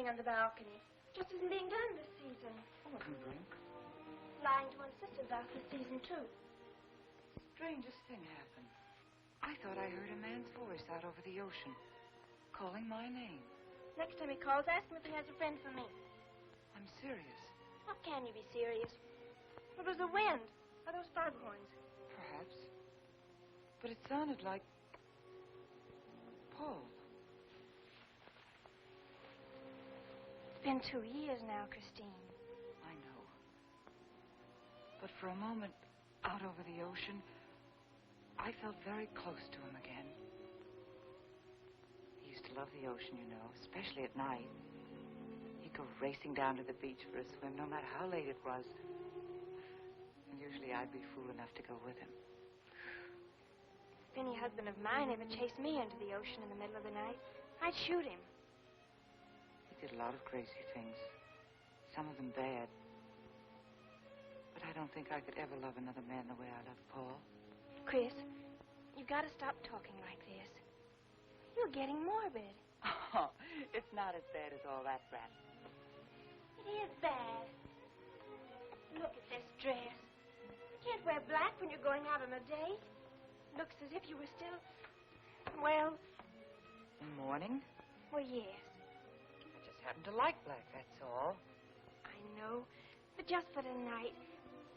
sitting on the balcony. Just isn't being done this season. Oh, wasn't drink. Lying to one's sister's house this season, too. Strangest thing happened. I thought I heard a man's voice out over the ocean, calling my name. Next time he calls, ask him if he has a friend for me. I'm serious. How can you be serious? It was the wind. Or those foghorns. Perhaps. But it sounded like Paul. It's been 2 years now, Christine. I know. But for a moment, out over the ocean, I felt very close to him again. He used to love the ocean, you know, especially at night. He'd go racing down to the beach for a swim, no matter how late it was. And usually I'd be fool enough to go with him. If any husband of mine ever chased me into the ocean in the middle of the night, I'd shoot him. He did a lot of crazy things, some of them bad. But I don't think I could ever love another man the way I loved Paul. Chris, you gotta stop talking like this. You're getting morbid. Oh, it's not as bad as all that, Brad. It is bad. Look at this dress. You can't wear black when you're going out on a date. Looks as if you were still, well... In mourning? Well, yes. I just happen to like black, that's all. I know. But just for tonight,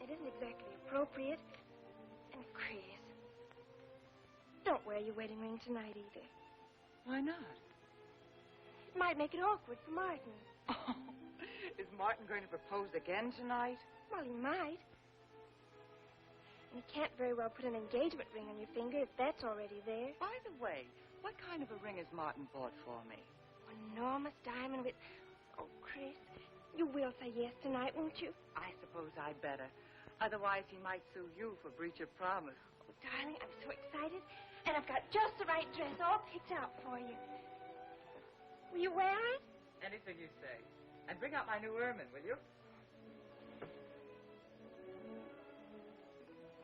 it isn't exactly appropriate. And Chris, don't wear your wedding ring tonight either. Why not? It might make it awkward for Martin. Oh, is Martin going to propose again tonight? Well, he might. And he can't very well put an engagement ring on your finger if that's already there. By the way, what kind of a ring has Martin bought for me? An enormous diamond with... Oh, Chris, you will say yes tonight, won't you? I suppose I'd better. Otherwise, he might sue you for breach of promise. Oh, darling, I'm so excited. And I've got just the right dress all picked out for you. Will you wear it? Anything you say. And bring out my new ermine, will you?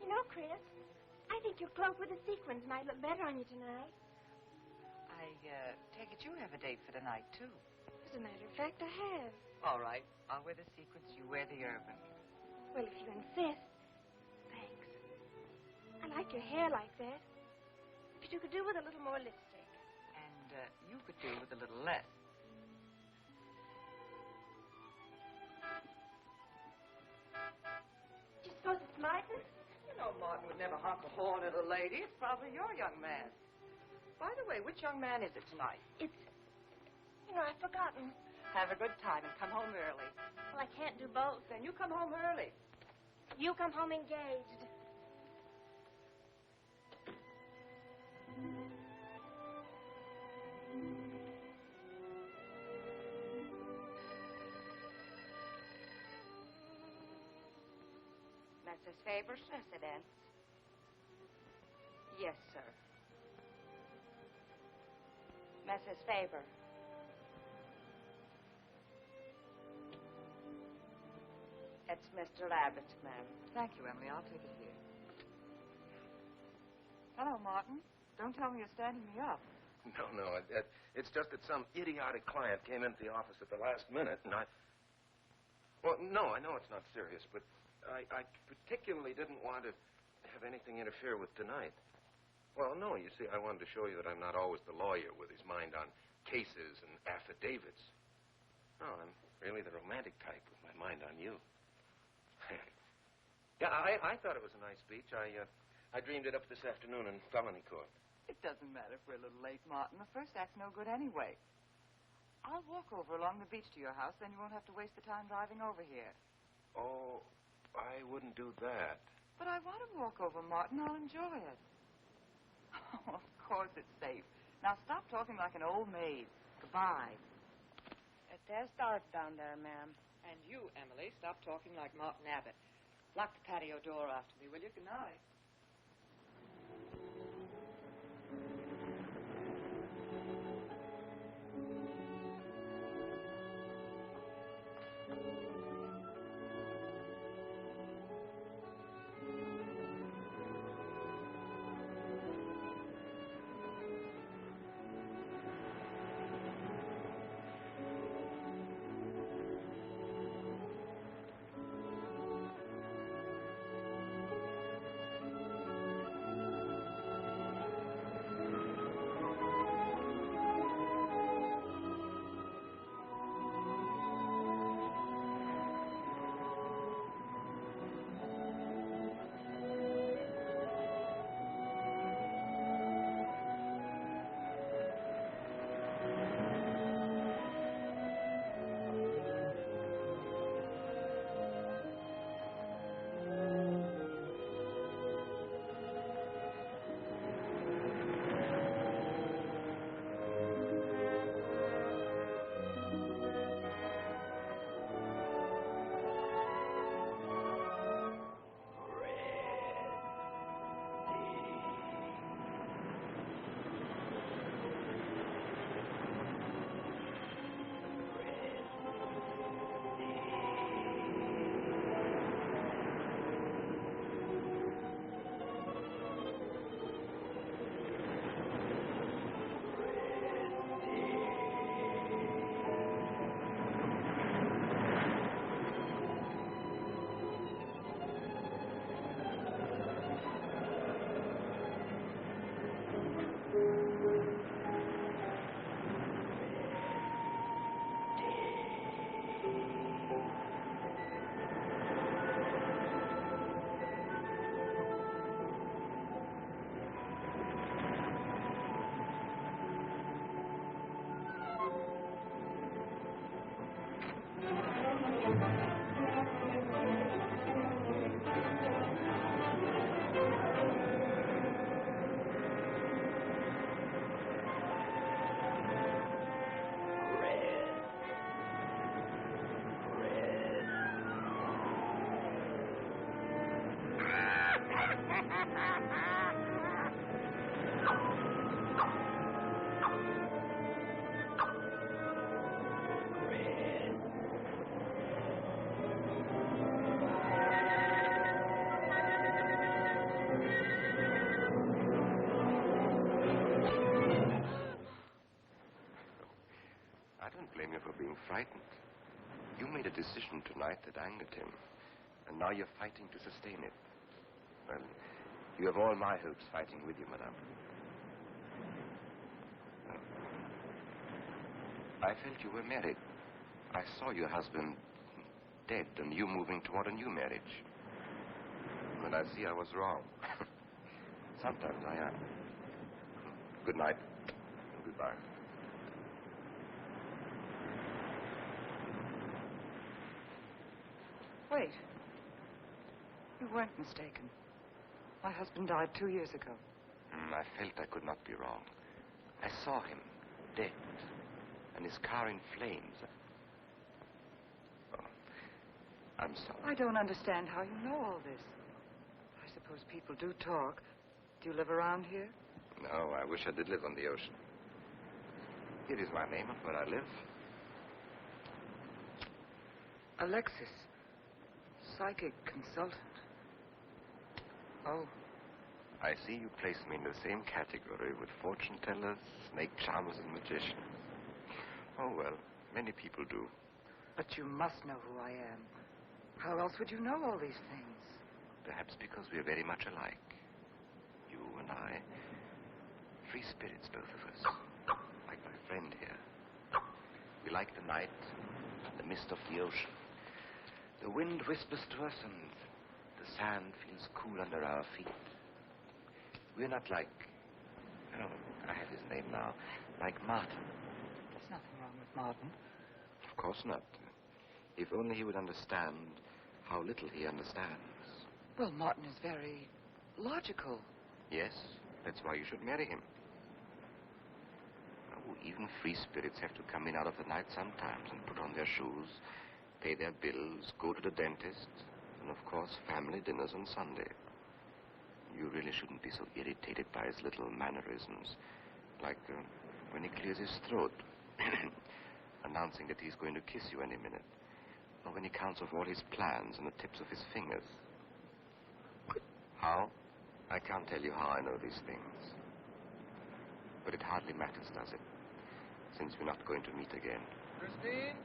You know, Chris, I think your cloak with the sequins might look better on you tonight. I take it you have a date for tonight, too. As a matter of fact, I have. All right. I'll wear the sequins, you wear the ermine. Well, if you insist. Thanks. I like your hair like that. But you could do with a little more lipstick. And you could do with a little less. Do you suppose it's Martin? You know, Martin would never honk a horn at a lady. It's probably your young man. By the way, which young man is it tonight? It's... You know, I've forgotten. Have a good time and come home early. Well, I can't do both. Then you come home early. You come home engaged. Mrs. Faber's residence. Yes, sir. Mrs. Faber. It's Mr. Abbott, ma'am. Thank you, Emily. I'll take it here. Hello, Martin. Don't tell me you're standing me up. No. It's just that some idiotic client came into the office at the last minute, and I... Well, no, I know it's not serious, but I particularly didn't want to have anything interfere with tonight. Well, no, you see, I wanted to show you that I'm not always the lawyer with his mind on cases and affidavits. No, I'm really the romantic type with my mind on you. Yeah, I thought it was a nice speech. I dreamed it up this afternoon in felony court. It doesn't matter if we're a little late, Martin. The first act's no good anyway. I'll walk over along the beach to your house, then you won't have to waste the time driving over here. Oh, I wouldn't do that. But I want to walk over, Martin. I'll enjoy it. Oh, of course it's safe. Now stop talking like an old maid. Goodbye. There's dark down there, ma'am. And you, Emily, stop talking like Martin Abbott. Lock the patio door after me, will you? Good night. blame you for being frightened. You made a decision tonight that angered him, and now you're fighting to sustain it. Well, you have all my hopes fighting with you, madame. I felt you were married. I saw your husband dead and you moving toward a new marriage. And I see I was wrong. Sometimes I am. Good night. Goodbye. Wait. You weren't mistaken. My husband died 2 years ago. I felt I could not be wrong. I saw him, dead, and his car in flames. Oh, I'm sorry. I don't understand how you know all this. I suppose people do talk. Do you live around here? No, I wish I did live on the ocean. Here is my name and where I live. Alexis. Psychic consultant. Oh. I see you place me in the same category with fortune tellers, snake charmers, and magicians. Oh, well, many people do. But you must know who I am. How else would you know all these things? Perhaps because we are very much alike. You and I. Free spirits, both of us. Like my friend here. We like the night, the mist of the ocean. The wind whispers to us and the sand feels cool under our feet. We're not like... Oh, I have his name now. Like Martin. There's nothing wrong with Martin. Of course not. If only he would understand how little he understands. Well, Martin is very logical. Yes, that's why you should marry him. Oh, even free spirits have to come in out of the night sometimes and put on their shoes, pay their bills, go to the dentist, and of course family dinners on Sunday. You really shouldn't be so irritated by his little mannerisms, like when he clears his throat, announcing that he's going to kiss you any minute, or when he counts off all his plans on the tips of his fingers. How? I can't tell you how I know these things. But it hardly matters, does it? Since we're not going to meet again. Christine?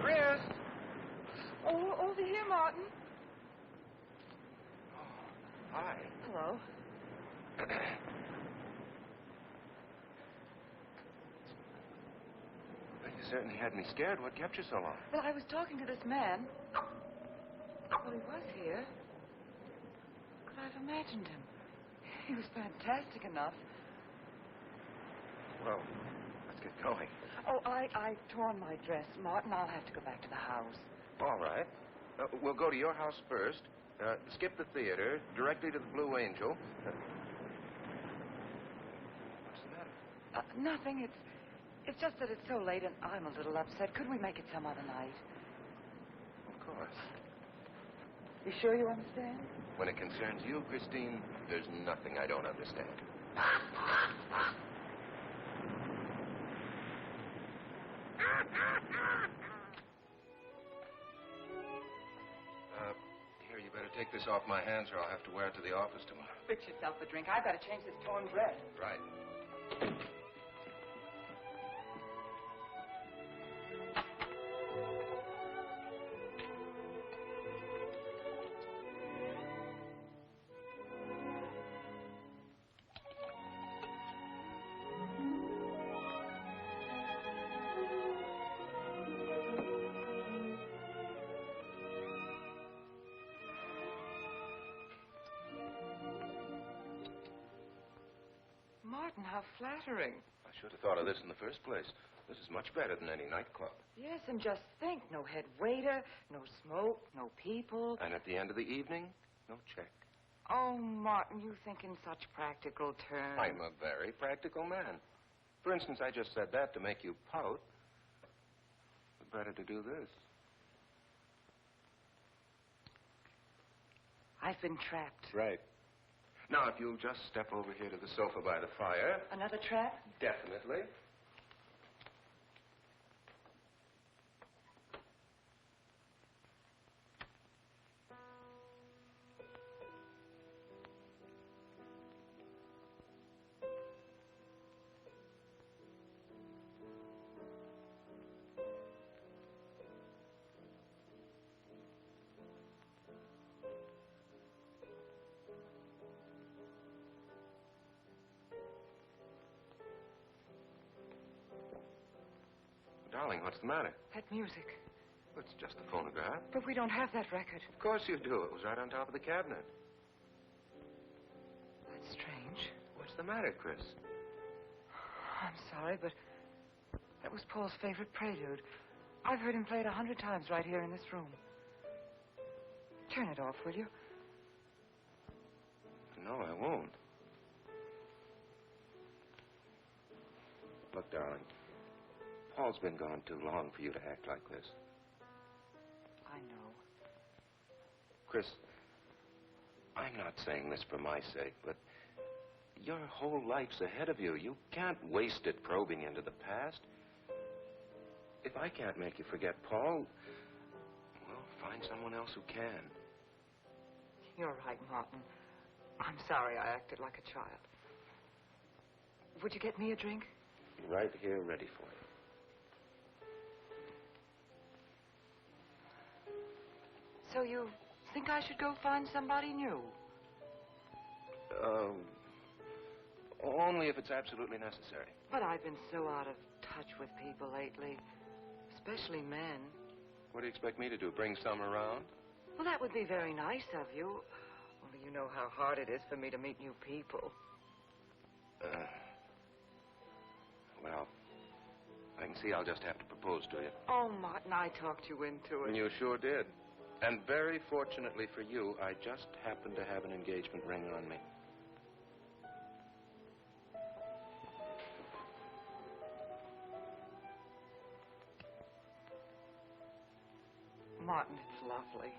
Chris? Oh, over here, Martin. Hi. Hello. Well, you certainly had me scared. What kept you so long? Well, I was talking to this man. Well, he was here. Could I have imagined him? He was fantastic enough. Well, let's get going. Oh, I torn my dress, Martin. I'll have to go back to the house. All right. We'll go to your house first. Skip the theater, directly to the Blue Angel. What's the matter? Nothing. It's just that it's so late and I'm a little upset. Couldn't we make it some other night? Of course. You sure you understand? When it concerns you, Christine, there's nothing I don't understand. Here, you better take this off my hands or I'll have to wear it to the office tomorrow. Fix yourself a drink. I better change this torn dress. Right. Martin, how flattering. I should have thought of this in the first place. This is much better than any nightclub. Yes, and just think, no head waiter, no smoke, no people. And at the end of the evening, no check. Oh, Martin, you think in such practical terms. I'm a very practical man. For instance, I just said that to make you pout. But better to do this. I've been trapped. Right. Now, if you'll just step over here to the sofa by the fire. Another trap? Definitely. darling, what's the matter? That music. It's just a phonograph. But we don't have that record. Of course you do. It was right on top of the cabinet. That's strange. What's the matter, Chris? I'm sorry, but that was Paul's favorite prelude. I've heard him play it 100 times right here in this room. Turn it off, will you? No, I won't. Look, darling, Paul's been gone too long for you to act like this. I know. Chris, I'm not saying this for my sake, but your whole life's ahead of you. You can't waste it probing into the past. If I can't make you forget Paul, well, find someone else who can. You're right, Martin. I'm sorry I acted like a child. Would you get me a drink? Right here, ready for you. So you think I should go find somebody new? Only if it's absolutely necessary. But I've been so out of touch with people lately, especially men. What do you expect me to do, bring some around? Well, that would be very nice of you. Only you know how hard it is for me to meet new people. Well, I can see I'll just have to propose to you. Oh, Martin, I talked you into it. You sure did. And very fortunately for you, I just happen to have an engagement ring on me. Martin, it's lovely.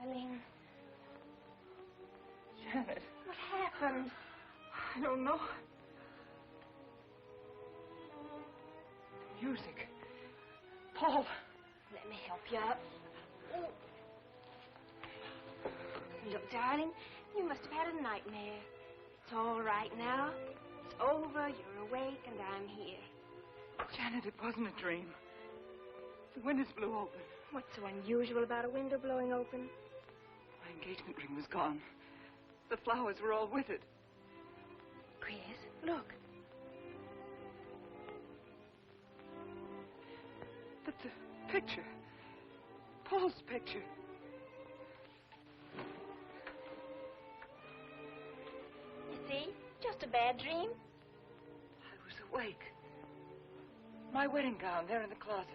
darling. Janet, What happened? I don't know. The music. Paul. Let me help you up. Look, darling, you must have had a nightmare. It's all right now. It's over, you're awake, and I'm here. Janet, it wasn't a dream. The windows blew open. What's so unusual about a window blowing open? My engagement ring was gone. The flowers were all with it. Chris, look. That's a picture. Paul's picture. You see? Just a bad dream. I was awake. My wedding gown there in the closet.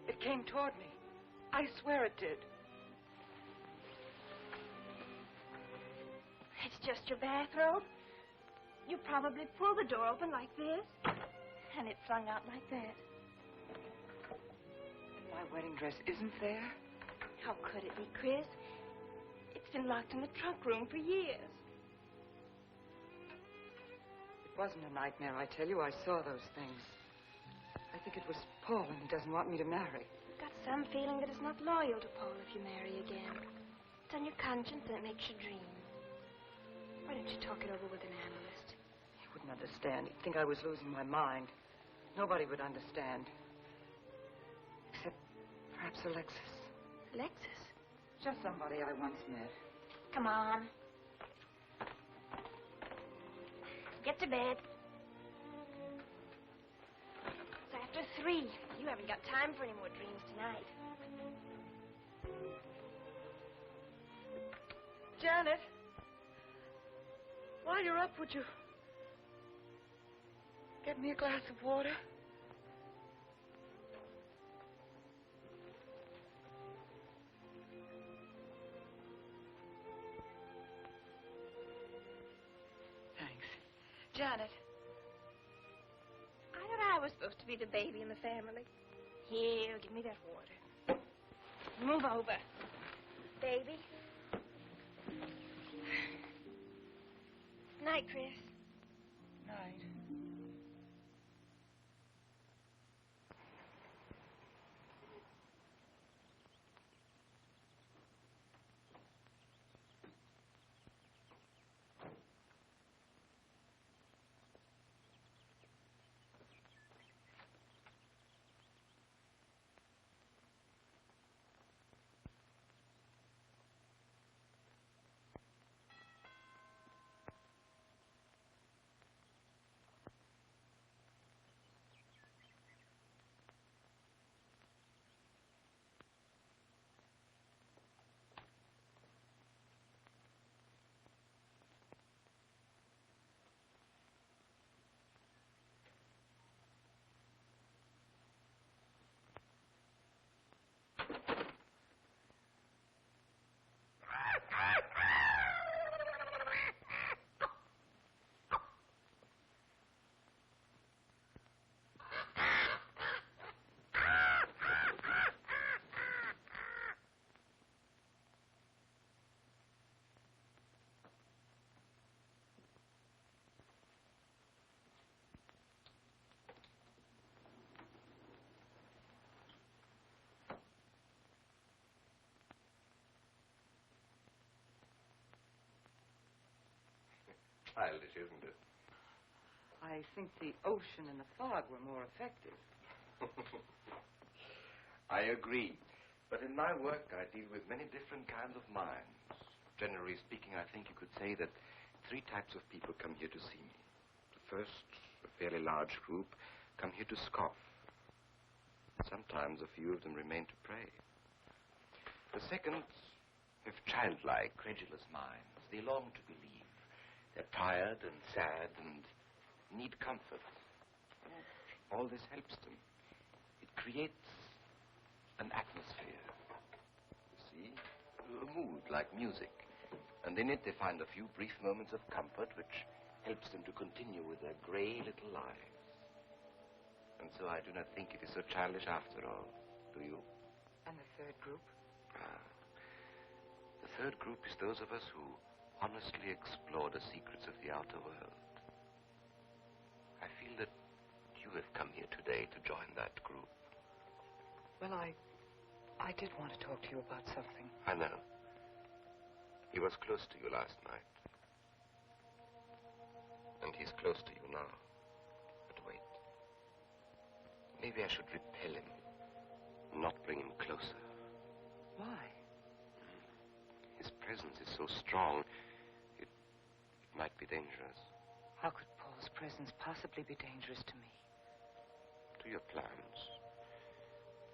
It came toward me. I swear it did. It's just your bathrobe. You probably pulled the door open like this, and it flung out like that. And my wedding dress isn't there? How could it be, Chris? It's been locked in the trunk room for years. It wasn't a nightmare, I tell you. I saw those things. I think it was Paul, and he doesn't want me to marry. I've got some feeling that it's not loyal to Paul if you marry again. It's on your conscience and it makes you dream. Why don't you talk it over with an analyst? He wouldn't understand. He'd think I was losing my mind. Nobody would understand. Except perhaps Alexis. Alexis? Just somebody I once met. Come on. Get to bed. It's after 3. You haven't got time for any more dreams tonight. Janet, while you're up, would you get me a glass of water? Thanks. Janet. I thought I was supposed to be the baby in the family. Here, give me that water. Move over. Baby. Night, Chris. Night. Childish, isn't it? I think the ocean and the fog were more effective. I agree. But in my work, I deal with many different kinds of minds. Generally speaking, I think you could say that 3 types of people come here to see me. The first, a fairly large group, come here to scoff. Sometimes a few of them remain to pray. The second have childlike, credulous minds. They long to believe. They're tired and sad and need comfort. All this helps them. It creates an atmosphere. You see? A mood like music. And in it they find a few brief moments of comfort which helps them to continue with their gray little lives. And so I do not think it is so childish after all. Do you? And the third group? The third group is those of us who honestly explore the secrets of the outer world. I feel that you have come here today to join that group. Well, I did want to talk to you about something. I know. He was close to you last night. And he's close to you now. But wait. Maybe I should repel him, not bring him closer. Why? His presence is so strong, it might be dangerous. How could Paul's presence possibly be dangerous to me? To your plans.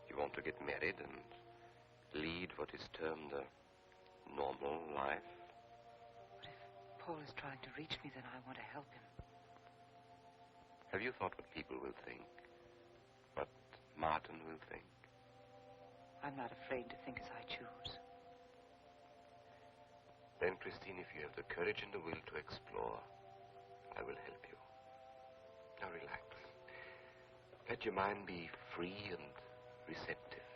You want to get married and lead what is termed a normal life. But if Paul is trying to reach me, then I want to help him. Have you thought what people will think? What Martin will think? I'm not afraid to think as I choose. Then, Christine, if you have the courage and the will to explore, I will help you. Now relax. Let your mind be free and receptive.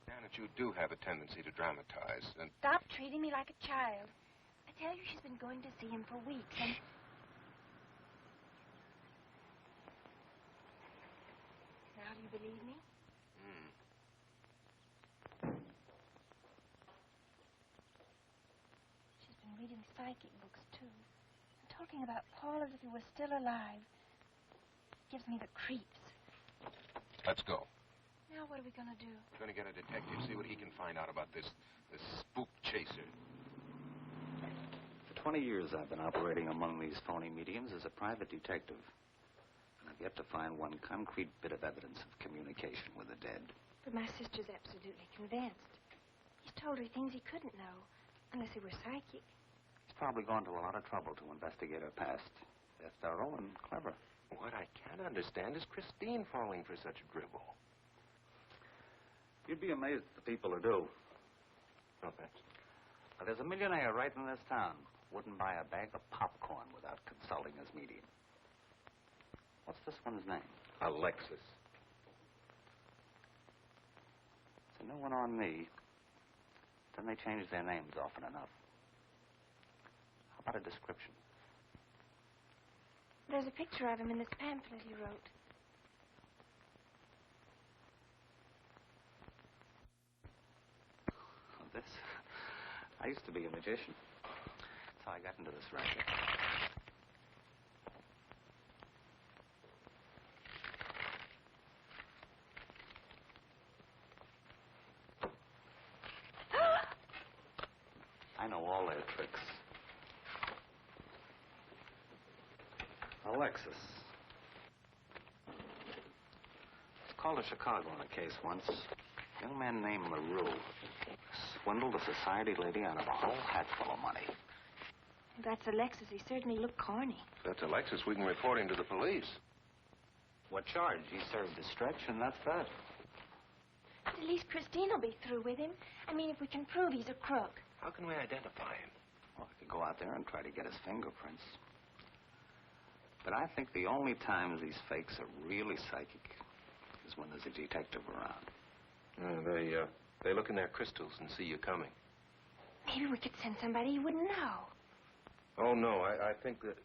Janet, you do have a tendency to dramatize, and... Stop treating me like a child. I tell you, she's been going to see him for weeks, and... Now, do you believe me? She's been reading psychic books, too. And talking about Paul as if he was still alive. Gives me the creeps. Let's go. Now, what are we going to do? We're going to get a detective, see what he can find out about this spook chaser. For 20 years, I've been operating among these phony mediums as a private detective. And I've yet to find one concrete bit of evidence of communication with the dead. But my sister's absolutely convinced. He's told her things he couldn't know, unless he were psychic. He's probably gone to a lot of trouble to investigate her past. They're thorough and clever. What I can't understand is Christine falling for such a dribble. You'd be amazed at the people who do. Oh, thanks. Now, there's a millionaire right in this town. Wouldn't buy a bag of popcorn without consulting his medium. What's this one's name? Alexis. It's a new one on me. Then they change their names often enough. How about a description? There's a picture of him in this pamphlet he wrote. Oh, this? I used to be a magician. That's how I got into this racket. I know all their tricks. Alexis. Was called to Chicago on a case once. A young man named LaRue swindled a society lady out of a whole hatful of money. If that's Alexis. He certainly looked corny. If that's Alexis, we can report him to the police. What charge? He served the stretch, and that's that. But at least Christine will be through with him. I mean, if we can prove he's a crook. How can we identify him? Well, we could go out there and try to get his fingerprints. But I think the only times these fakes are really psychic is when there's a detective around. They look in their crystals and see you coming. Maybe we could send somebody you wouldn't know. Oh, no, I think that...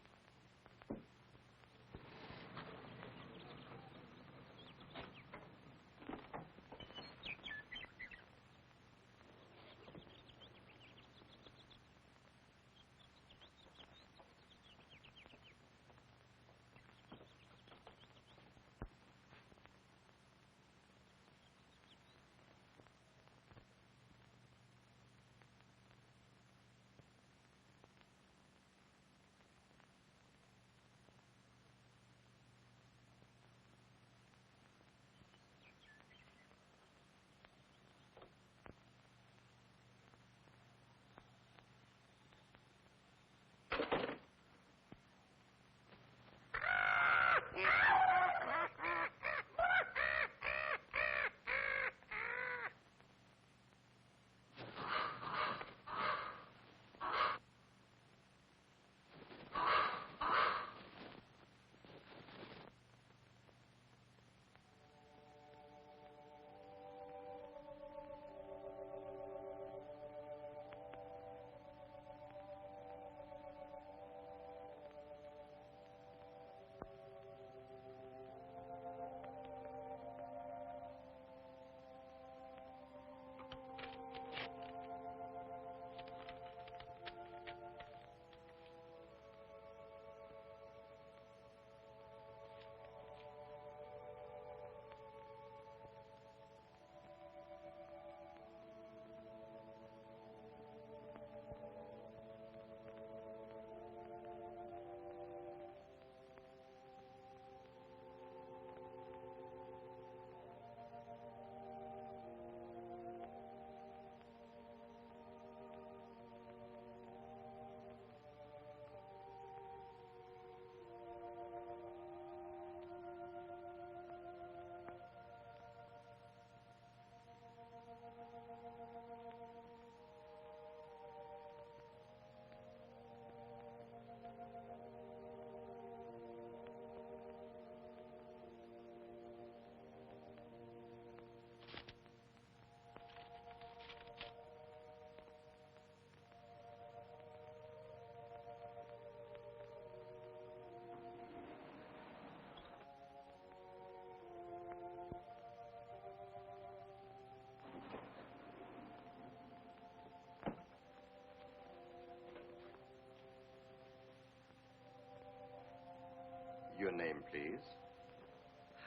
name, please?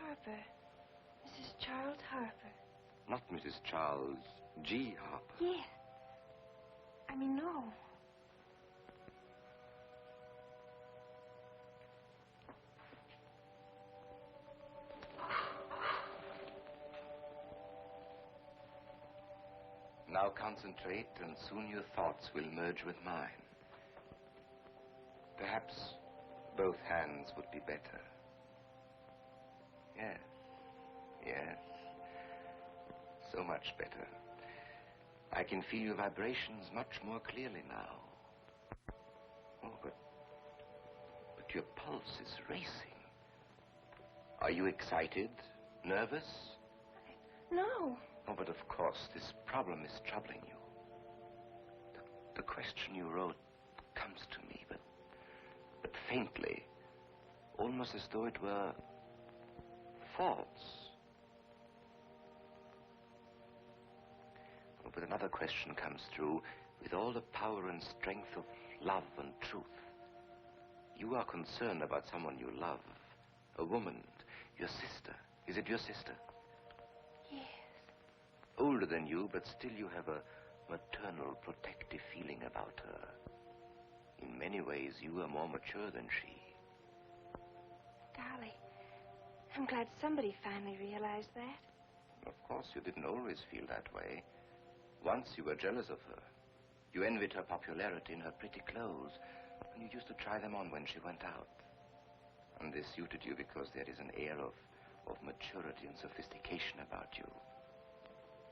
Harper. Mrs. Charles Harper. Not Mrs. Charles G. Harper. Yes. I mean, no. Now concentrate, and soon your thoughts will merge with mine. Perhaps both hands would be better. Yes, yes. So much better. I can feel your vibrations much more clearly now. Oh, but your pulse is racing. Are you excited? Nervous? No. Oh, but of course, this problem is troubling you. The question you wrote comes to me, but faintly, almost as though it were false. Oh, but another question comes through with all the power and strength of love and truth. You are concerned about someone you love, a woman, your sister. Is it your sister? Yes. Older than you, but still you have a maternal, protective feeling about her. In many ways, you are more mature than she. Golly, I'm glad somebody finally realized that. Of course, you didn't always feel that way. Once you were jealous of her. You envied her popularity in her pretty clothes, and you used to try them on when she went out. And this suited you because there is an air of maturity and sophistication about you.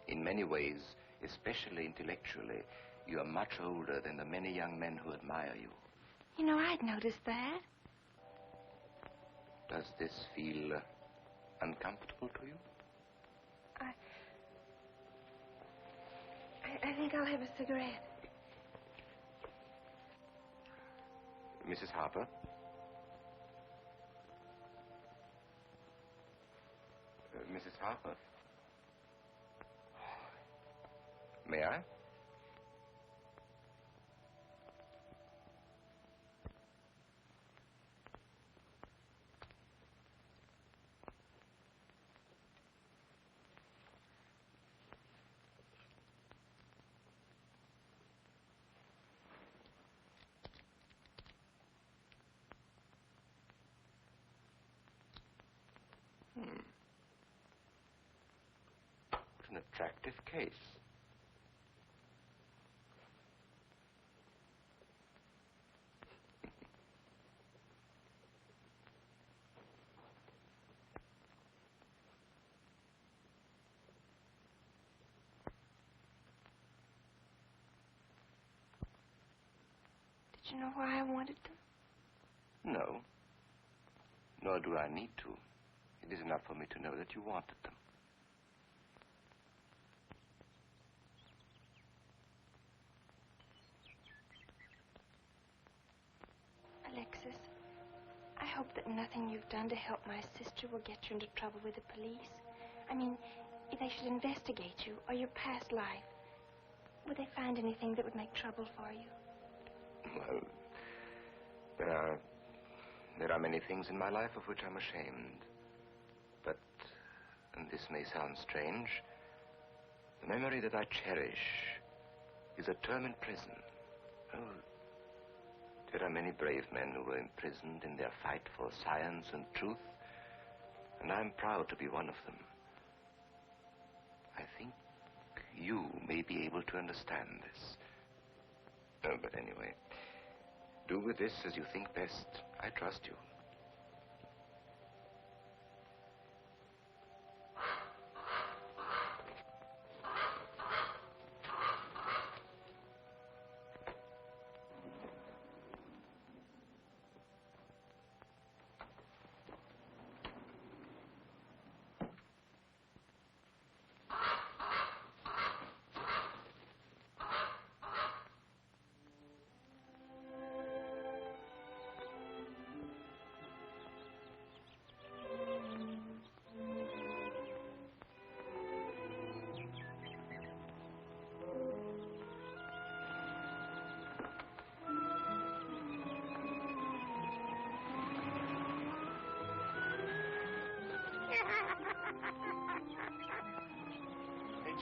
In many ways, especially intellectually, you are much older than the many young men who admire you. You know, I'd noticed that. Does this feel uncomfortable to you? I think I'll have a cigarette. Mrs. Harper? Mrs. Harper? May I? What an attractive case. Did you know why I wanted them? No. Nor do I need to. It is enough for me to know that you wanted them. Alexis, I hope that nothing you've done to help my sister will get you into trouble with the police. I mean, if they should investigate you or your past life, would they find anything that would make trouble for you? Well, there are many things in my life of which I'm ashamed. But, and this may sound strange, the memory that I cherish is a term in prison. Oh, there are many brave men who were imprisoned in their fight for science and truth, and I'm proud to be one of them. I think you may be able to understand this. Oh, but anyway, do with this as you think best. I trust you.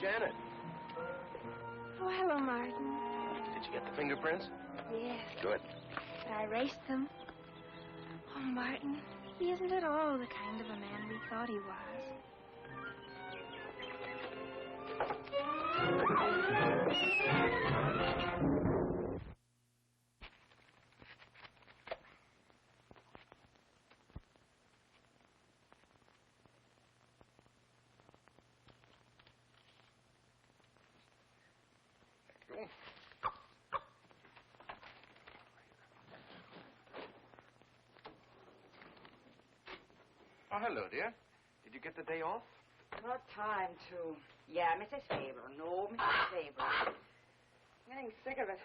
Janet. Oh, hello, Martin. Did you get the fingerprints? Yes, Good. but I erased them. Oh, Martin, he isn't at all the kind of a man we thought he was. Oh, hello, dear. Did you get the day off? What time to? Yeah, Mrs. Faber. No, Mrs. Faber. I'm getting sick of it.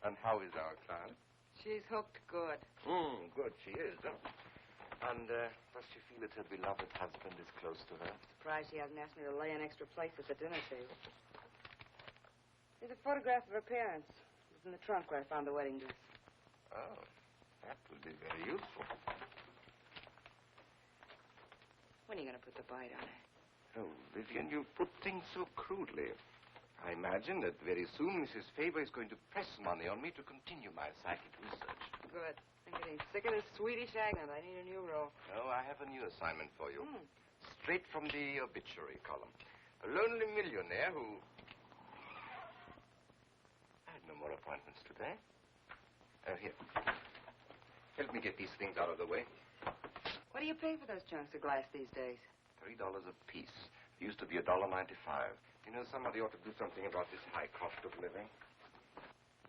And how is our client? She's hooked good. Good, she is. And does she feel that her beloved husband is close to her? Surprised she hasn't asked me to lay an extra place at the dinner table. Here's a photograph of her parents. It was in the trunk where I found the wedding dress. Oh, that will be very useful. When are you going to put the bite on it? Oh, Vivian, you put things so crudely. I imagine that very soon Mrs. Faber is going to press money on me to continue my psychic research. Good. I'm getting sick of this Swedish accent. I need a new role. No, I have a new assignment for you. Straight from the obituary column. A lonely millionaire who... I had no more appointments today. Here. Help me get these things out of the way. What do you pay for those chunks of glass these days? $3 a piece. It used to be $1.95. You know, somebody ought to do something about this high cost of living.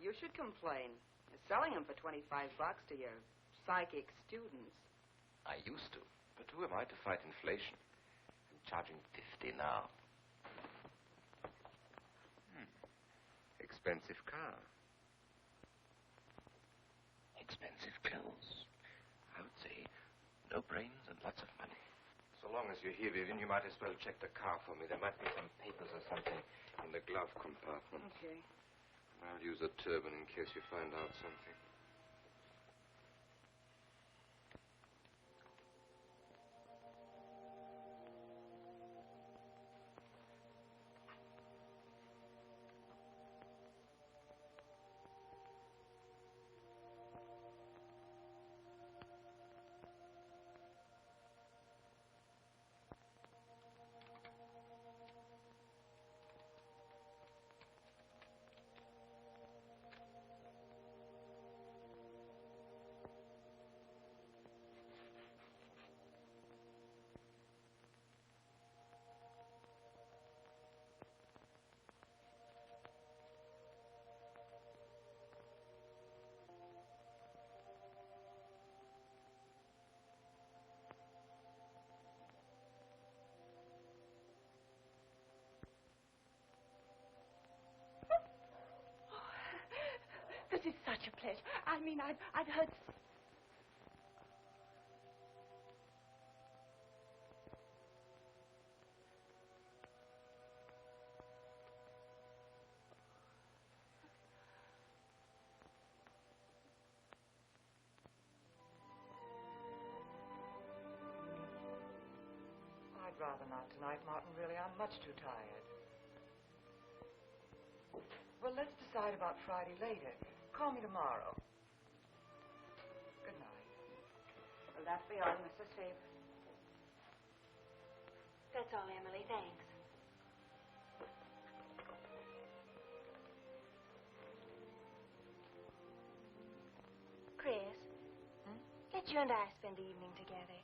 You should complain. You're selling them for $25 to your psychic students. I used to. But who am I to fight inflation? I'm charging $50 now. Expensive car. Expensive clothes. I would say no brains and lots of money. So long as you're here, Vivian, you might as well check the car for me. There might be some papers or something in the glove compartment. Okay. I'll use a turban in case you find out something. This is such a pleasure. I mean, I've heard... I'd rather not tonight, Martin, really. I'm much too tired. Well, let's decide about Friday later. Call me tomorrow. Good night. Well, that's beyond Mrs. Faber. That's all, Emily. Thanks. Chris, let you and I spend the evening together.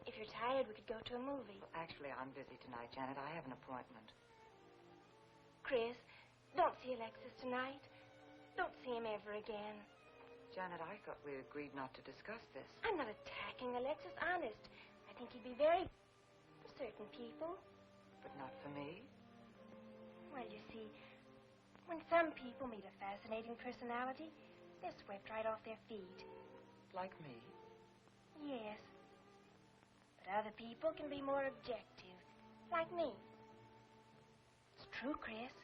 If you're tired, we could go to a movie. Actually, I'm busy tonight, Janet. I have an appointment. Chris, don't see Alexis tonight. Don't see him ever again. Janet, I thought we agreed not to discuss this. I'm not attacking Alexis, honest. I think he'd be very... for certain people. But not for me? Well, you see, when some people meet a fascinating personality, they're swept right off their feet. Like me? Yes. But other people can be more objective, like me. It's true, Chris.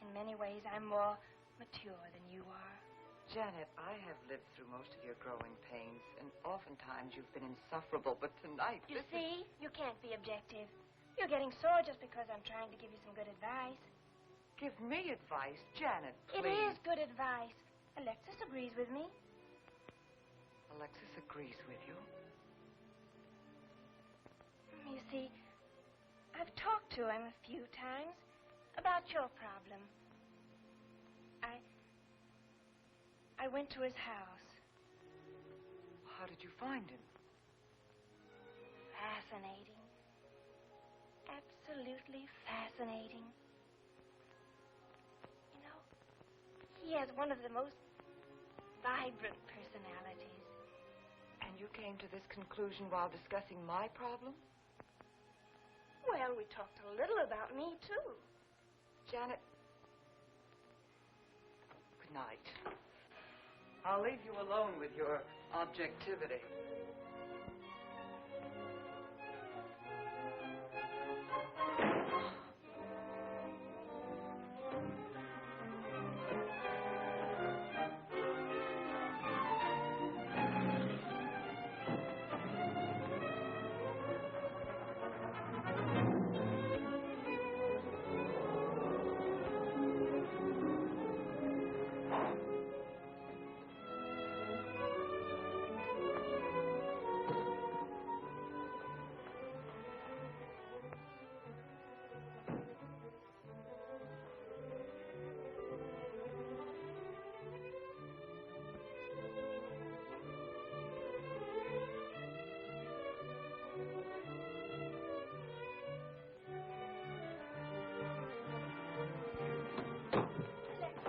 In many ways, I'm more mature than you are. Janet, I have lived through most of your growing pains, and oftentimes you've been insufferable, but tonight... You see? You can't be objective. You're getting sore just because I'm trying to give you some good advice. Give me advice, Janet, It please. is good advice. Alexis agrees with me. Alexis agrees with you. You see, I've talked to him a few times about your problem. I went to his house. How did you find him? Fascinating. Absolutely fascinating. You know, he has one of the most vibrant personalities. And you came to this conclusion while discussing my problem? Well, we talked a little about me, too. Janet, good night. I'll leave you alone with your objectivity.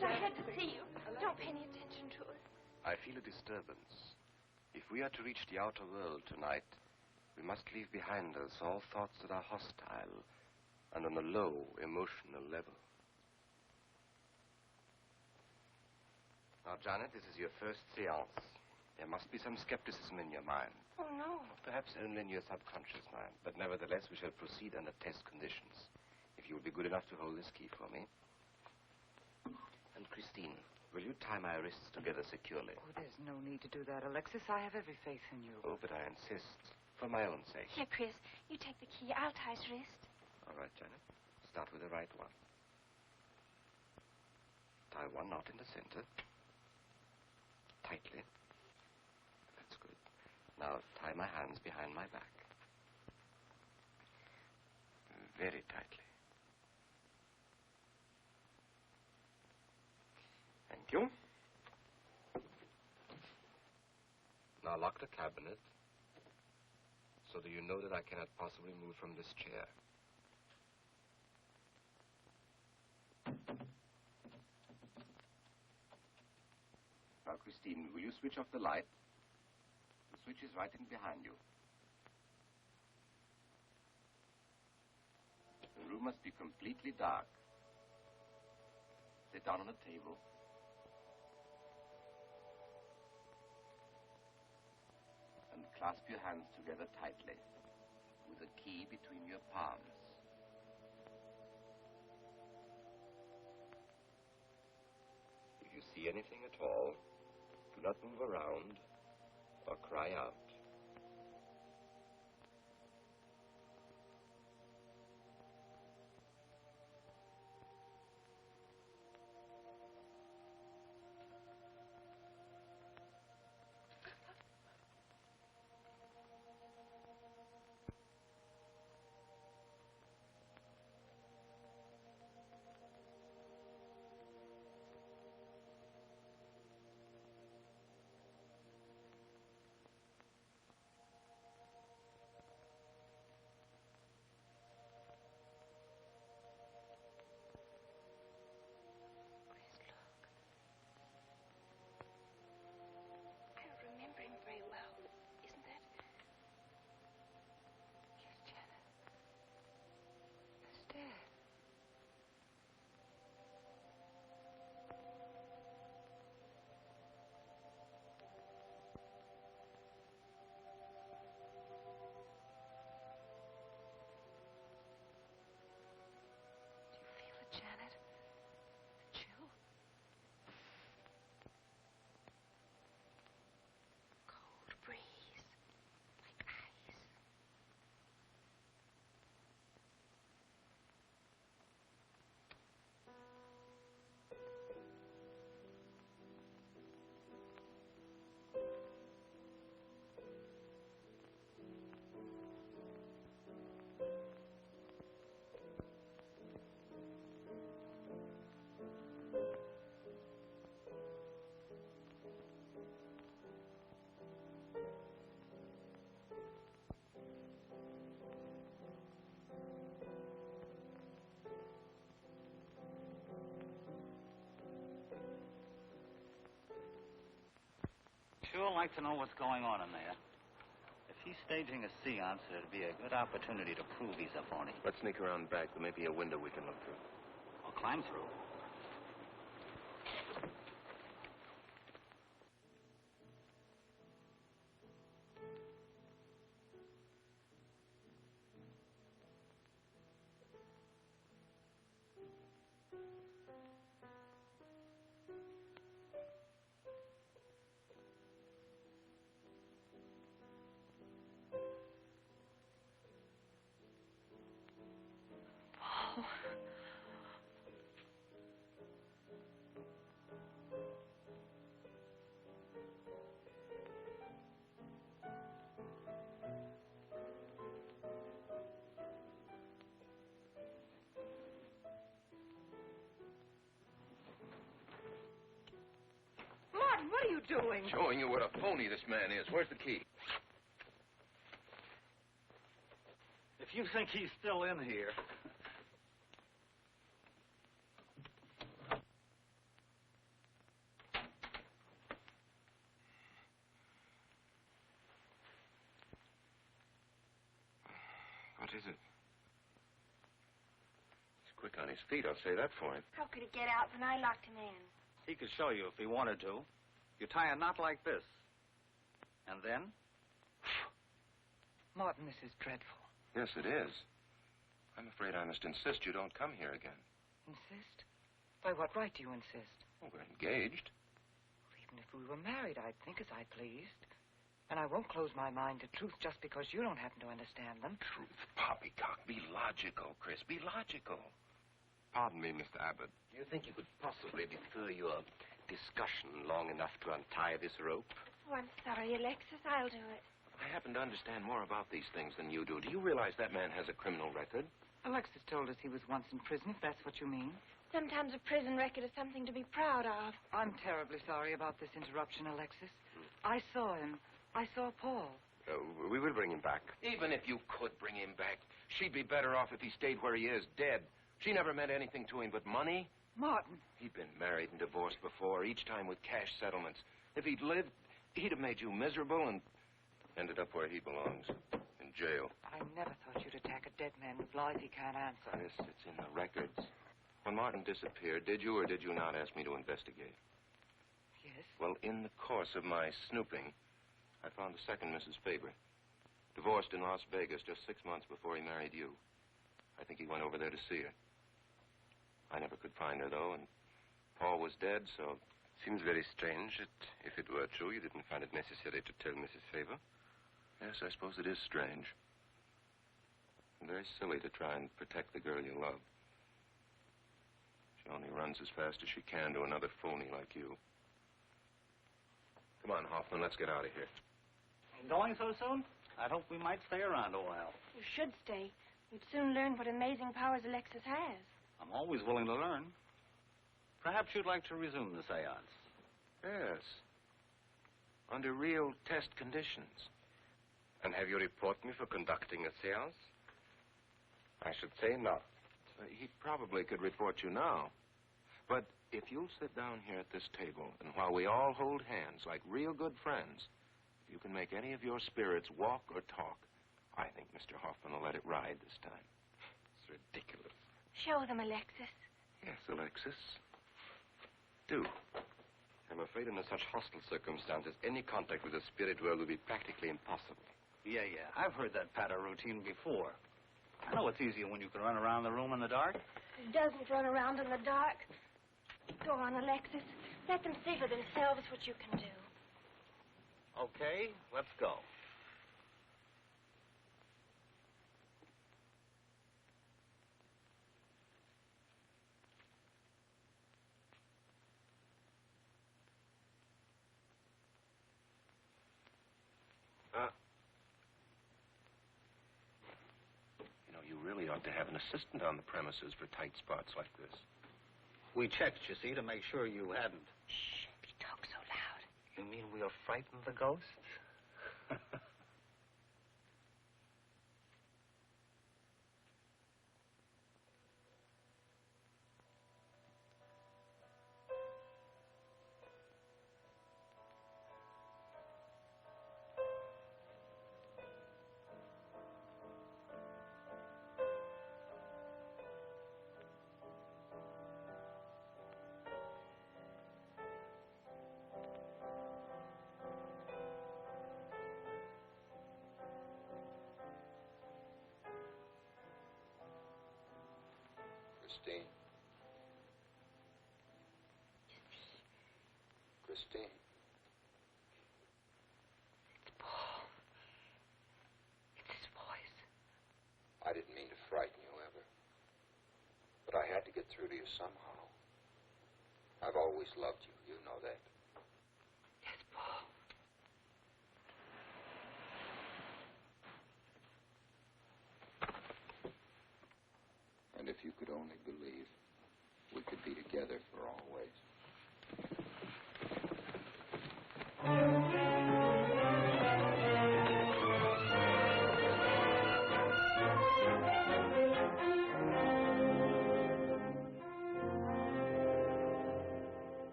I had to see you. Don't pay any attention to it. I feel a disturbance. If we are to reach the outer world tonight, we must leave behind us all thoughts that are hostile and on a low emotional level. Now, Janet, this is your first seance. There must be some skepticism in your mind. Oh, no. Perhaps only in your subconscious mind. But nevertheless, we shall proceed under test conditions. If you will be good enough to hold this key for me. And Christine, will you tie my wrists together securely? Oh, there's no need to do that, Alexis. I have every faith in you. Oh, but I insist. For my own sake. Here, Chris, you take the key. I'll tie his wrist. All right, Janet. Start with the right one. Tie one knot in the center. Tightly. That's good. Now tie my hands behind my back. Very tightly. Thank you. Now lock the cabinet so that you know that I cannot possibly move from this chair. Now, Christine, will you switch off the light? The switch is right in behind you. The room must be completely dark. Sit down on a table. And clasp your hands together tightly, with a key between your palms. If you see anything at all, do not move around or cry out. like to know what's going on in there. If he's staging a seance, it'd be a good opportunity to prove he's a phony. Let's sneak around back. There may be a window we can look through. I'll climb through. What are you doing? Showing you what a phony this man is. Where's the key? If you think he's still in here... What is it? He's quick on his feet, I'll say that for him. How could he get out when I locked him in? He could show you if he wanted to. You tie a knot like this. And then? Martin, this is dreadful. Yes, it is. I'm afraid I must insist you don't come here again. Insist? By what right do you insist? Oh, we're engaged. Well, even if we were married, I'd think as I pleased. And I won't close my mind to truth just because you don't happen to understand them. Truth, poppycock. Be logical, Chris. Be logical. Pardon me, Mr. Abbott. Do you think you could possibly defer your discussion long enough to untie this rope? Oh, I'm sorry, Alexis. I'll do it. I happen to understand more about these things than you do. Do you realize that man has a criminal record? Alexis told us he was once in prison, if that's what you mean. Sometimes a prison record is something to be proud of. I'm terribly sorry about this interruption, Alexis. I saw him. I saw Paul. We will bring him back. Even if you could bring him back, she'd be better off if he stayed where he is, dead. She never meant anything to him but money. Martin. He'd been married and divorced before, each time with cash settlements. If he'd lived, he'd have made you miserable and ended up where he belongs, in jail. I never thought you'd attack a dead man with lies he can't answer. Yes, it's in the records. When Martin disappeared, did you or did you not ask me to investigate? Yes. Well, in the course of my snooping, I found the second Mrs. Faber, divorced in Las Vegas just 6 months before he married you. I think he went over there to see her. I never could find her, though, and Paul was dead, so... Seems very strange that if it were true, you didn't find it necessary to tell Mrs. Faber. Yes, I suppose it is strange. And very silly to try and protect the girl you love. She only runs as fast as she can to another phony like you. Come on, Hoffman, let's get out of here. Going so soon? I'd hope we might stay around a while. You should stay. You'd soon learn what amazing powers Alexis has. I'm always willing to learn. Perhaps you'd like to resume the seance. Yes. Under real test conditions. And have you reported me for conducting a seance? I should say not. He probably could report you now. But if you'll sit down here at this table, and while we all hold hands like real good friends, if you can make any of your spirits walk or talk, I think Mr. Hoffman will let it ride this time. It's ridiculous. Show them, Alexis. Yes, Alexis. Do. I'm afraid under such hostile circumstances, any contact with the spirit world will be practically impossible. Yeah. I've heard that patter routine before. I know it's easier when you can run around the room in the dark. Who doesn't run around in the dark? Go on, Alexis. Let them see for themselves what you can do. Okay, let's go. You really ought to have an assistant on the premises for tight spots like this. We checked, you see, to make sure you hadn't. Shh, don't talk so loud. You mean we'll frighten the ghosts? Christine. Christine. It's Paul. It's his voice. I didn't mean to frighten you ever. But I had to get through to you somehow. I've always loved you. You know that. Yes, Paul. And if you could only believe, we could be together for always.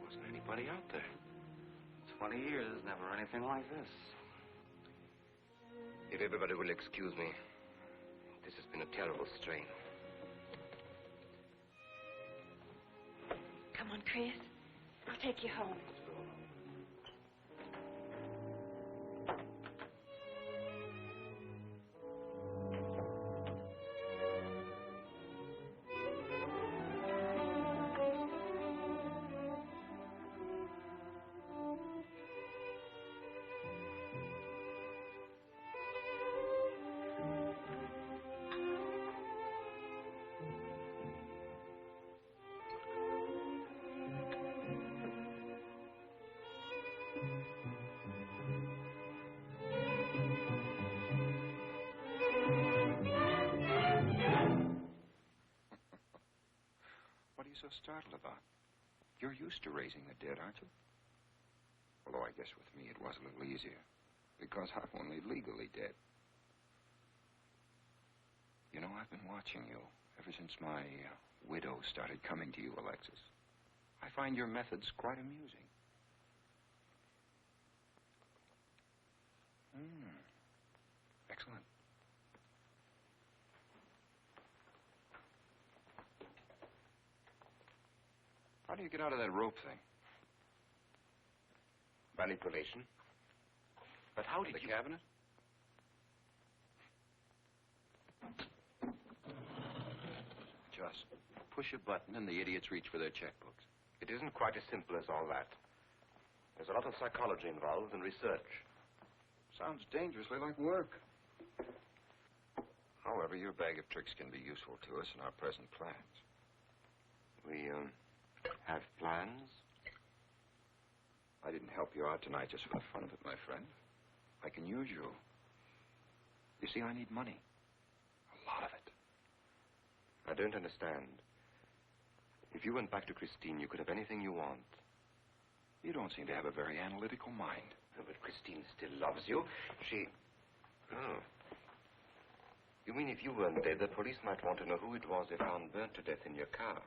Wasn't anybody out there. 20 years, never anything like this. If everybody will excuse me, this has been a terrible strain. Come on, Chris. I'll take you home. What are you so startled about? You're used to raising the dead, aren't you? Although I guess with me it was a little easier, because I'm only legally dead. You know, I've been watching you ever since my widow started coming to you, Alexis. I find your methods quite amusing. Excellent. How do you get out of that rope thing? Manipulation. But how did The you... cabinet? Just push a button and the idiots reach for their checkbooks. It isn't quite as simple as all that. There's a lot of psychology involved and research. Sounds dangerously like work. However, your bag of tricks can be useful to us in our present plans. We, have plans? I didn't help you out tonight just for the fun of it, my friend. I can use you. You see, I need money. A lot of it. I don't understand. If you went back to Christine, you could have anything you want. You don't seem to have a very analytical mind. Oh, but Christine still loves you. She... Oh. You mean if you weren't dead, the police might want to know who it was they found burnt to death in your car,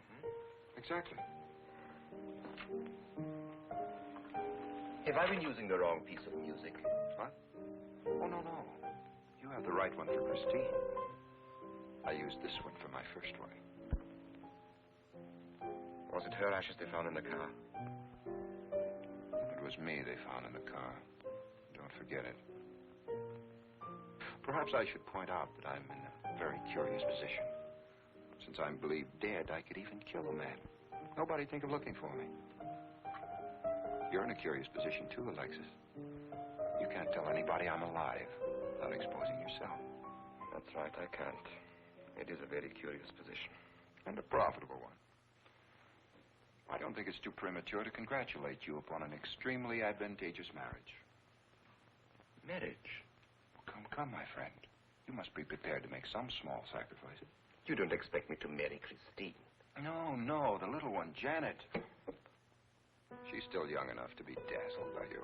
Exactly. Have I been using the wrong piece of music? What? Oh, no. You have the right one for Christine. I used this one for my first wife. Was it her ashes they found in the car? It was me they found in the car. Don't forget it. Perhaps I should point out that I'm in a very curious position. Since I'm believed dead, I could even kill a man. Nobody'd think of looking for me. You're in a curious position, too, Alexis. You can't tell anybody I'm alive without exposing yourself. That's right, I can't. It is a very curious position. And a profitable one. I don't think it's too premature to congratulate you upon an extremely advantageous marriage. Marriage? Come, my friend. You must be prepared to make some small sacrifices. You don't expect me to marry Christine? No, the little one, Janet. She's still young enough to be dazzled by you.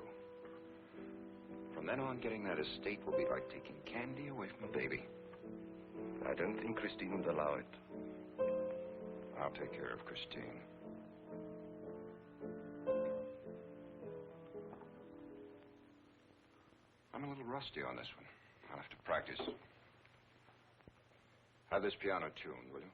From then on, getting that estate will be like taking candy away from a baby. I don't think Christine would allow it. I'll take care of Christine. I'm a little rusty on this one. I'll have to practice. Have this piano tuned, will you?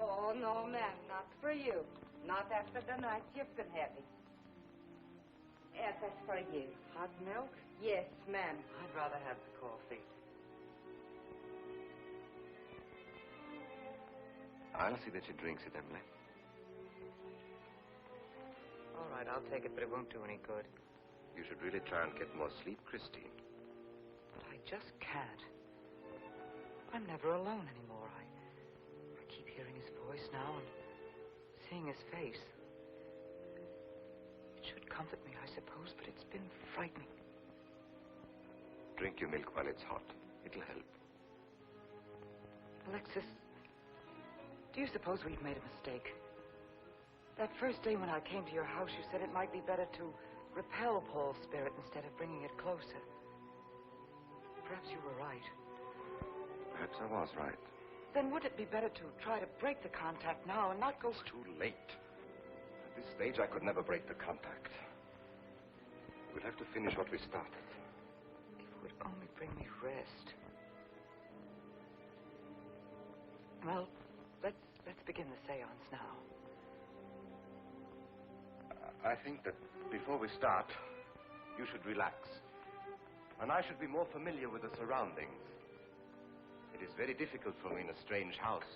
Oh, no, ma'am, not for you. Not after the night you've been having. Yes, that's for you. Hot milk? Yes, ma'am. I'd rather have the coffee. I'll see that she drinks it, Emily. All right, I'll take it, but it won't do any good. You should really try and get more sleep, Christine. But I just can't. I'm never alone anymore. I keep hearing his voice now and seeing his face. It should comfort me, I suppose, but it's been frightening. Drink your milk while it's hot. It'll help. Alexis, do you suppose we've made a mistake? That first day when I came to your house, you said it might be better to repel Paul's spirit instead of bringing it closer. Perhaps you were right. Perhaps I was right. Then would it be better to try to break the contact now and not go... It's too late. At this stage, I could never break the contact. We'll have to finish what we started. If it would only bring me rest. Well, let's begin the seance now. I think that before we start, you should relax. And I should be more familiar with the surroundings. It is very difficult for me in a strange house.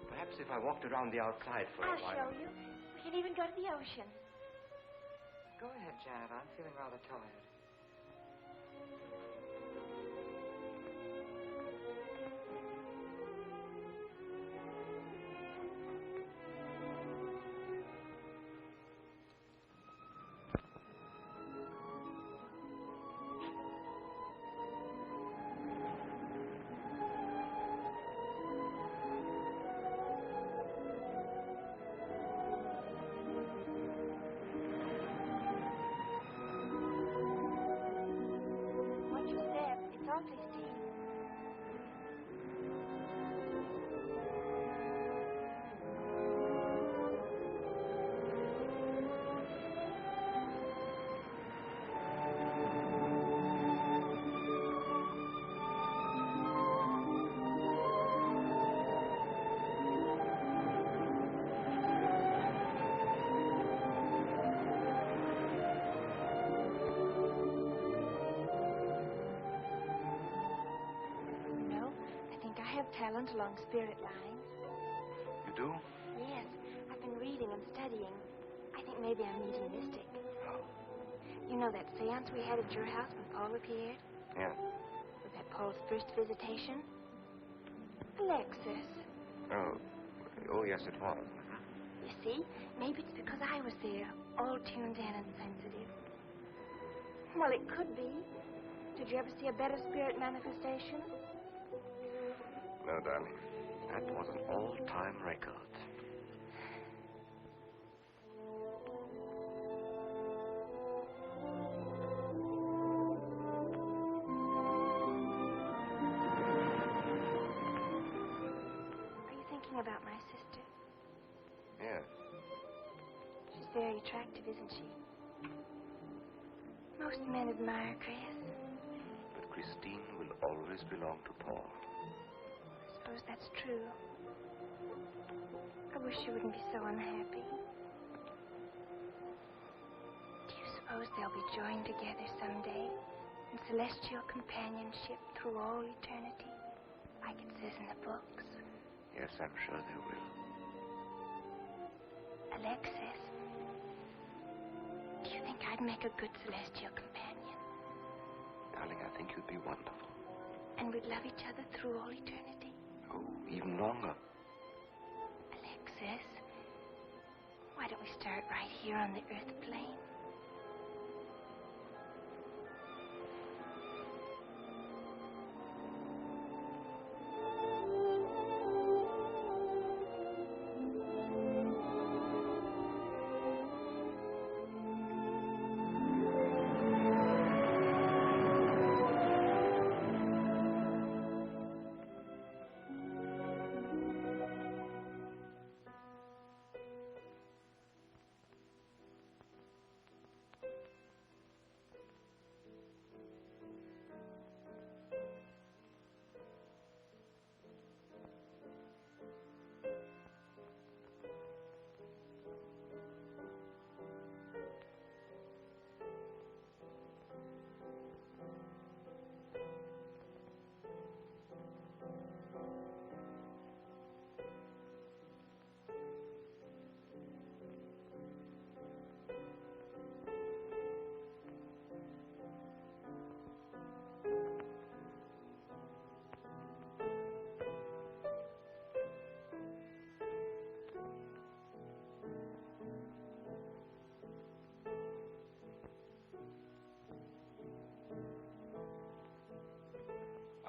Perhaps if I walked around the outside for a while... I'll show you. We can even go to the ocean. Go ahead, Janet. I'm feeling rather tired. Talent along spirit lines. You do? Yes. I've been reading and studying. I think maybe I'm meeting a mystic. Oh. You know that seance we had at your house when Paul appeared? Yeah. Was that Paul's first visitation? Alexis. Oh, yes, it was. You see, maybe it's because I was there, all tuned in and sensitive. Well, it could be. Did you ever see a better spirit manifestation? No, darling. That was an all-time record. Are you thinking about my sister? Yes. She's very attractive, isn't she? Most men admire Chris. But Christine will always belong to Paul. I suppose that's true. I wish you wouldn't be so unhappy. Do you suppose they'll be joined together someday in celestial companionship through all eternity, like it says in the books? Yes, I'm sure they will. Alexis, do you think I'd make a good celestial companion? Darling, I think you'd be wonderful. And we'd love each other through all eternity? Oh, even longer. Alexis, why don't we start right here on the earth plane?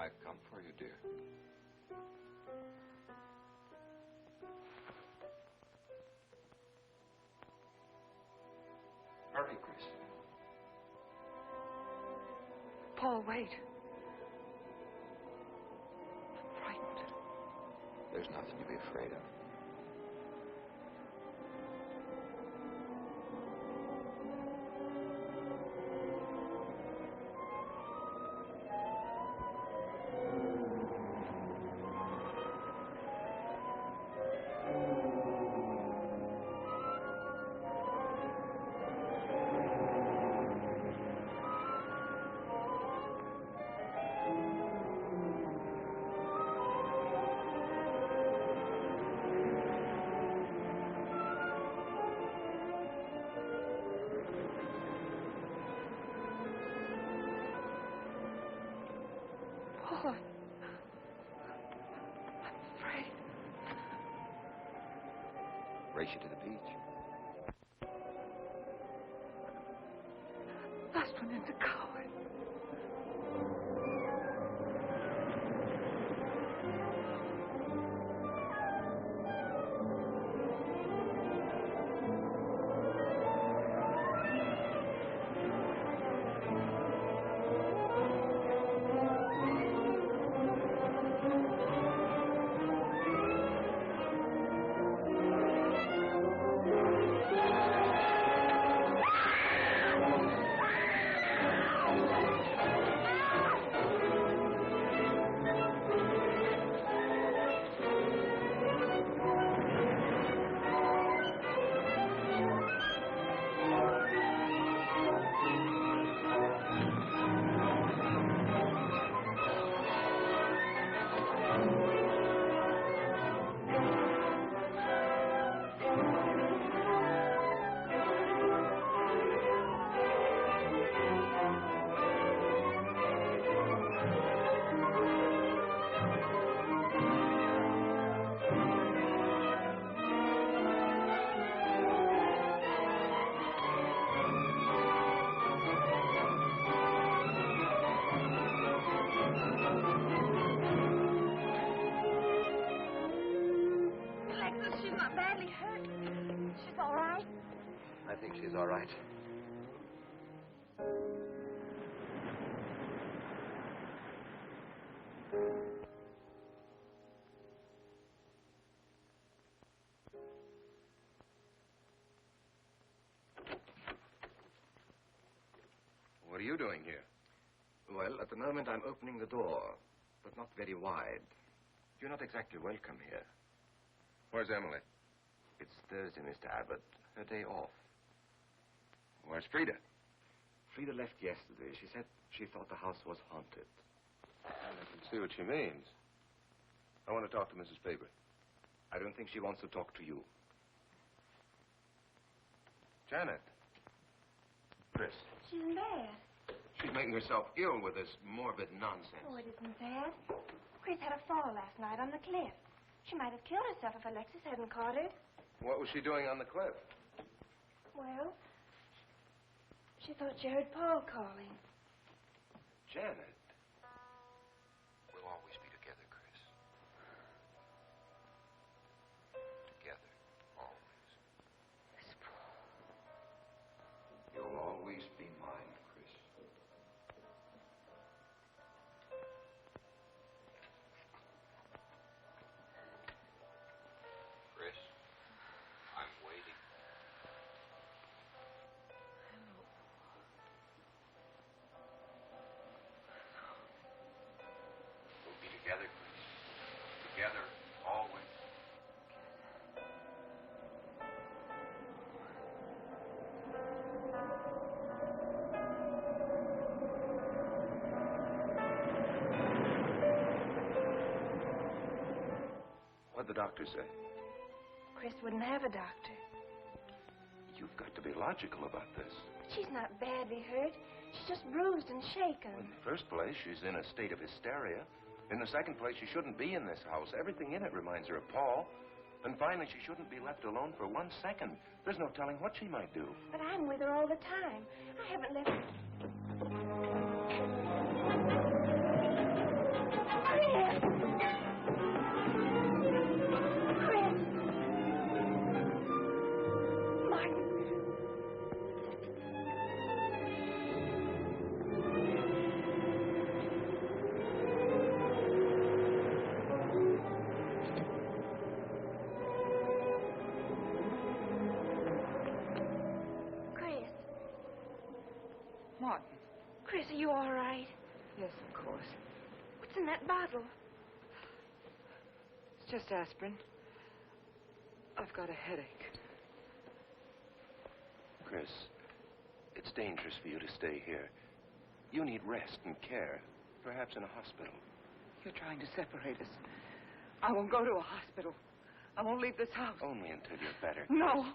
I've come for you, dear. Hurry, Chris. Paul, wait. I'm frightened. There's nothing to be afraid of. Paul, I'm afraid. Race you to the beach. Last one in the coward. She's not badly hurt. She's all right. I think she's all right. What are you doing here? Well, at the moment I'm opening the door, but not very wide. You're not exactly welcome here. Where's Emily? It's Thursday, Mr. Abbott. Her day off. Where's Frida? Frida left yesterday. She said she thought the house was haunted. I can see what she means. I want to talk to Mrs. Faber. I don't think she wants to talk to you. Janet. Chris. She's in bed. She's making herself ill with this morbid nonsense. Oh, it isn't bad. Chris had a fall last night on the cliff. She might have killed herself if Alexis hadn't caught her. What was she doing on the cliff? Well, she thought she heard Paul calling. Janet. We'll always be together, Chris. Together, always. Miss Paul. You'll always be mine, Chris. Chris, I'm waiting. We'll be together, Chris. Together, always. What'd the doctor say? Chris wouldn't have a doctor. You've got to be logical about this. But she's not badly hurt. She's just bruised and shaken. In the first place, she's in a state of hysteria. In the second place, she shouldn't be in this house. Everything in it reminds her of Paul. And finally, she shouldn't be left alone for 1 second. There's no telling what she might do. But I'm with her all the time. I haven't left her. yours? What's in that bottle? It's just aspirin. I've got a headache. Chris, it's dangerous for you to stay here. You need rest and care, perhaps in a hospital. You're trying to separate us. I won't go to a hospital. I won't leave this house. Only until you're better. No.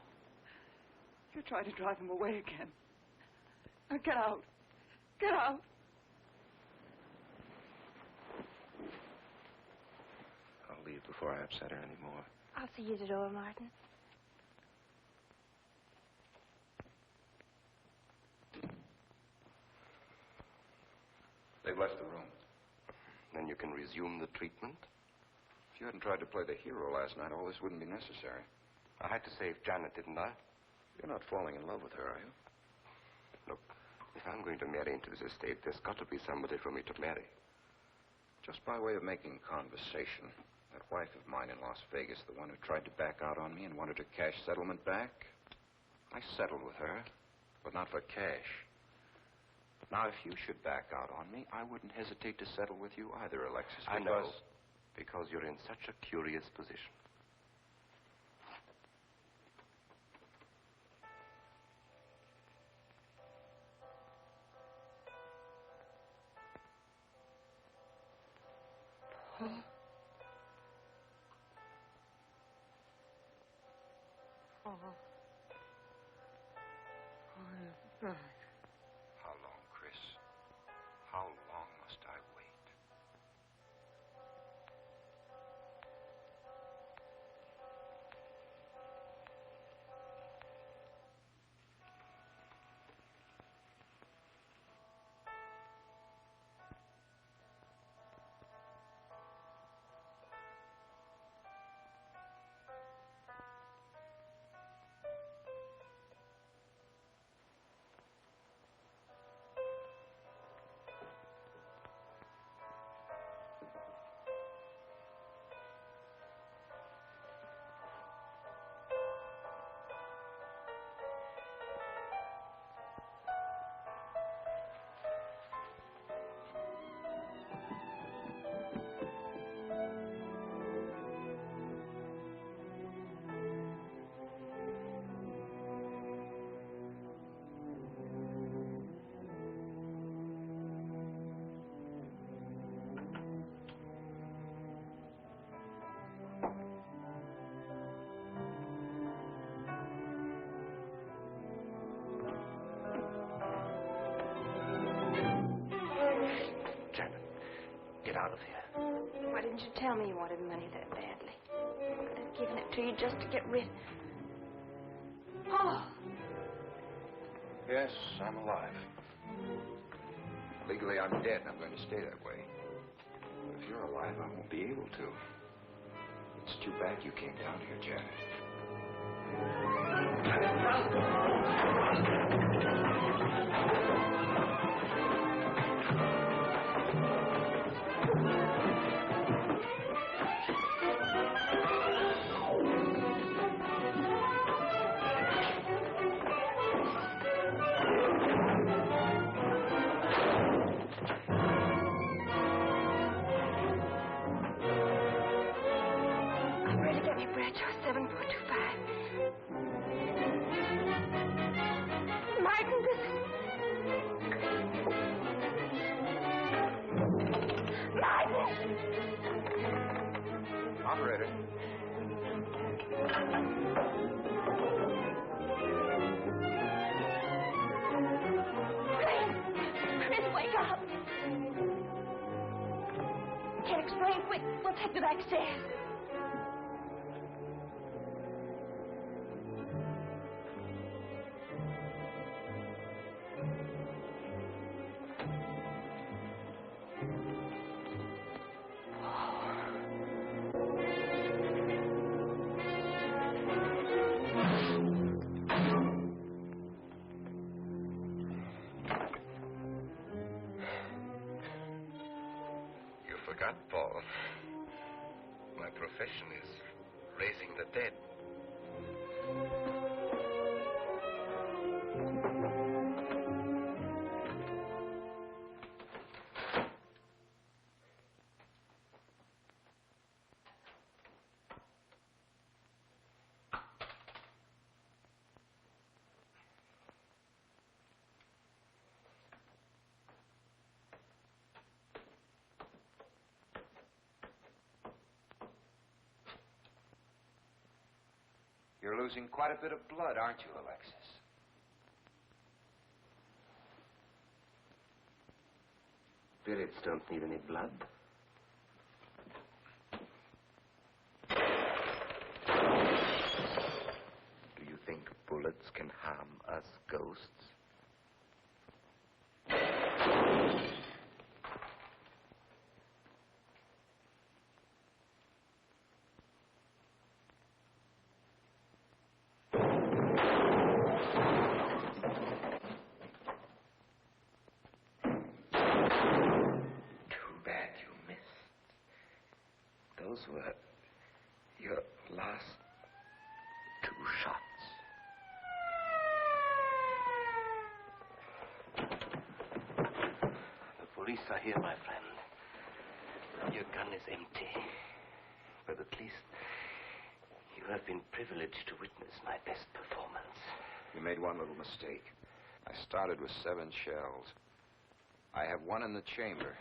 You're trying to drive him away again. Now get out. Get out. I'll leave before I upset her anymore. I'll see you at the door, Martin. They've left the room. Then you can resume the treatment? If you hadn't tried to play the hero last night, all this wouldn't be necessary. I had to save Janet, didn't I? You're not falling in love with her, are you? Look, if I'm going to marry into this estate, there's got to be somebody for me to marry. Just by way of making conversation, that wife of mine in Las Vegas, the one who tried to back out on me and wanted her cash settlement back, I settled with her, but not for cash. Now, if you should back out on me, I wouldn't hesitate to settle with you either, Alexis. I know, because you're in such a curious position. How long, Chris? How long must I wait? Get out of here. Why didn't you tell me you wanted money that badly? I could have given it to you just to get rid... Oh! Yes, I'm alive. Legally, I'm dead, and I'm going to stay that way. But if you're alive, I won't be able to. It's too bad you came down here, Janet. Operator. Chris, wake up. Can't explain. Quick, we'll take the back stairs. Forgot, Paul. My profession is raising the dead. losing quite a bit of blood, aren't you, Alexis? Spirits don't need any blood. Do you think bullets can harm us ghosts? Those were your last 2 shots. The police are here, my friend. Your gun is empty. But at least you have been privileged to witness my best performance. You made one little mistake. I started with 7 shells. I have 1 in the chamber.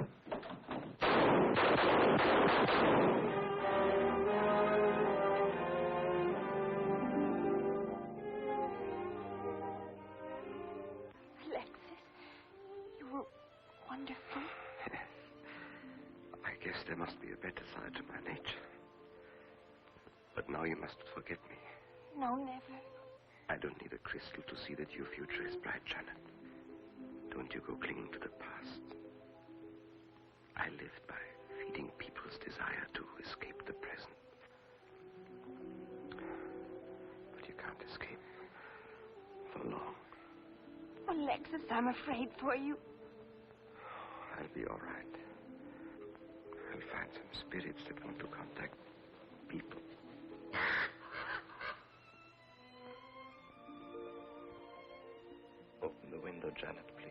Alexis, you were wonderful. I guess there must be a better side to my nature. But now you must forget me. No, never. I don't need a crystal to see that your future is bright, Janet. Don't you go clinging to the past. I live by feeding people's desire to escape the present. But you can't escape for long. Alexis, I'm afraid for you. I'll be all right. I'll find some spirits that want to contact people. Open the window, Janet, please.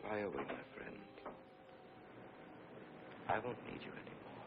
Fly away, my friend. I won't need you anymore.